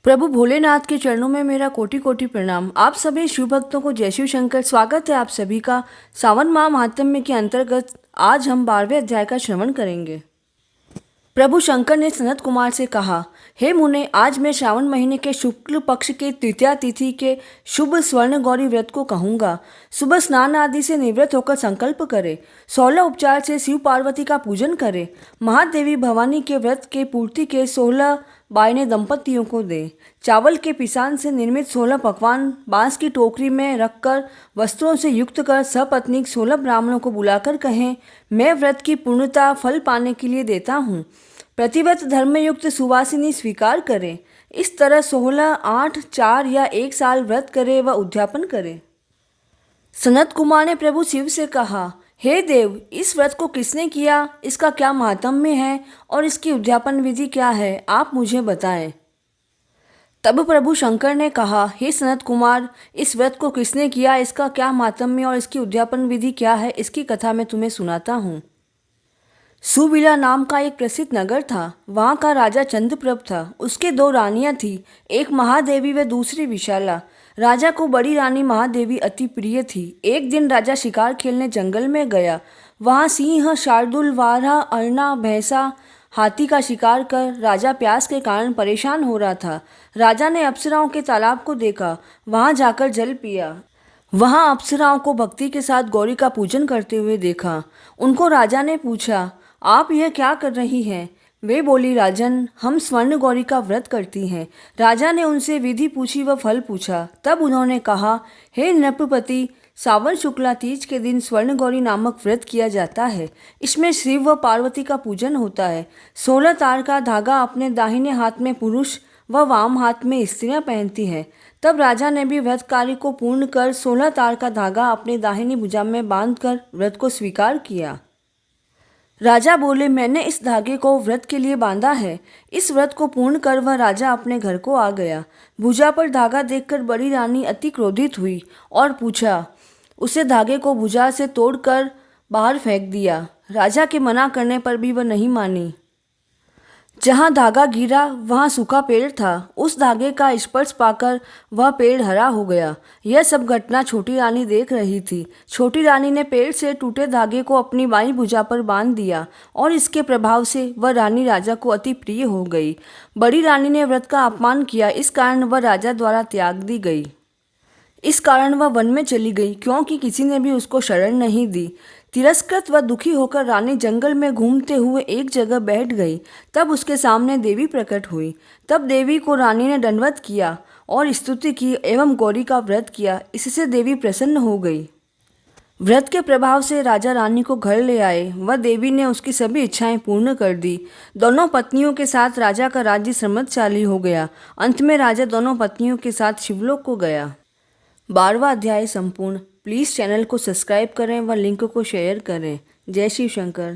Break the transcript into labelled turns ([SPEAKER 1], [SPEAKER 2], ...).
[SPEAKER 1] प्रभु भोलेनाथ के चरणों में मेरा कोटि कोटि प्रणाम। आप सभी शिव भक्तों को जय शिव शंकर। स्वागत है आप सभी का सावन माह महात्म्य के अंतर्गत। आज हम 12वें अध्याय का श्रवण करेंगे। प्रभु शंकर ने सनत कुमार से कहा, हे मुने, आज मैं श्रावण महीने के शुक्ल पक्ष के तृतीया तिथि के शुभ स्वर्ण गौरी व्रत को कहूँगा। सुबह स्नान आदि से निवृत्त होकर संकल्प करे, 16 उपचार से शिव पार्वती का पूजन करे, महादेवी भवानी के व्रत के पूर्ति के 16 बायने दंपतियों को दे। चावल के पिसान से निर्मित 16 पकवान बांस की टोकरी में रखकर वस्त्रों से युक्त कर सपत्नीक 16 ब्राह्मणों को बुलाकर कहें, मैं व्रत की पूर्णता फल पाने के लिए देता हूँ। प्रतिव्रत धर्मयुक्त सुवासिनी स्वीकार करें। इस तरह 16, 8, 4 या 1 साल व्रत करे व उद्यापन करे। सनत कुमार ने प्रभु शिव से कहा, हे देव, इस व्रत को किसने किया, इसका क्या महात्म्य है और इसकी उद्यापन विधि क्या है, आप मुझे बताएं। तब प्रभु शंकर ने कहा, हे सनत कुमार, इस व्रत को किसने किया, इसका क्या महात्म्य और इसकी उद्यापन विधि क्या है, इसकी कथा मैं तुम्हें सुनाता हूँ। सुविला नाम का एक प्रसिद्ध नगर था। वहाँ का राजा चंद्रप्रभ था। उसके 2 रानियाँ थीं, एक महादेवी व दूसरी विशाला। राजा को बड़ी रानी महादेवी अति प्रिय थी। एक दिन राजा शिकार खेलने जंगल में गया। वहाँ सिंह, शार्दूल, वारहा, अरना, भैंसा, हाथी का शिकार कर राजा प्यास के कारण परेशान हो रहा था। राजा ने अप्सराओं के तालाब को देखा, वहाँ जाकर जल पिया। वहाँ अप्सराओं को भक्ति के साथ गौरी का पूजन करते हुए देखा। उनको राजा ने पूछा, आप यह क्या कर रही हैं? वे बोली, राजन, हम स्वर्ण गौरी का व्रत करती हैं। राजा ने उनसे विधि पूछी व फल पूछा। तब उन्होंने कहा, हे नृपपति, सावन शुक्ला तीज के दिन स्वर्ण गौरी नामक व्रत किया जाता है। इसमें शिव व पार्वती का पूजन होता है। 16 तार का धागा अपने दाहिने हाथ में पुरुष व वाम हाथ में स्त्रियां पहनती हैं। तब राजा ने भी व्रत कार्य को पूर्ण कर 16 तार का धागा अपने दाहिनी भुजा में बांधकर व्रत को स्वीकार किया। राजा बोले, मैंने इस धागे को व्रत के लिए बांधा है। इस व्रत को पूर्ण कर वह राजा अपने घर को आ गया। भुजा पर धागा देखकर बड़ी रानी अति क्रोधित हुई और पूछा, उसे धागे को भुजा से तोड़कर बाहर फेंक दिया। राजा के मना करने पर भी वह नहीं मानी। जहाँ धागा गिरा वहाँ सूखा पेड़ था। उस धागे का स्पर्श पाकर वह पेड़ हरा हो गया। यह सब घटना छोटी रानी देख रही थी। छोटी रानी ने पेड़ से टूटे धागे को अपनी बाईं भुजा पर बांध दिया और इसके प्रभाव से वह रानी राजा को अति प्रिय हो गई। बड़ी रानी ने व्रत का अपमान किया, इस कारण वह राजा द्वारा त्याग दी गई। इस कारण वह वन में चली गई, क्योंकि किसी ने भी उसको शरण नहीं दी। तिरस्कृत व दुखी होकर रानी जंगल में घूमते हुए एक जगह बैठ गई। तब उसके सामने देवी प्रकट हुई। तब देवी को रानी ने दंडवत किया और स्तुति की एवं गौरी का व्रत किया। इससे देवी प्रसन्न हो गई। व्रत के प्रभाव से राजा रानी को घर ले आए। वह देवी ने उसकी सभी इच्छाएं पूर्ण कर दी। दोनों पत्नियों के साथ राजा का राज्य समृद्धशाली हो गया। अंत में राजा दोनों पत्नियों के साथ शिवलोक को गया। 12वां अध्याय संपूर्ण। प्लीज़ चैनल को सब्सक्राइब करें व लिंक को शेयर करें। जय शिव शंकर।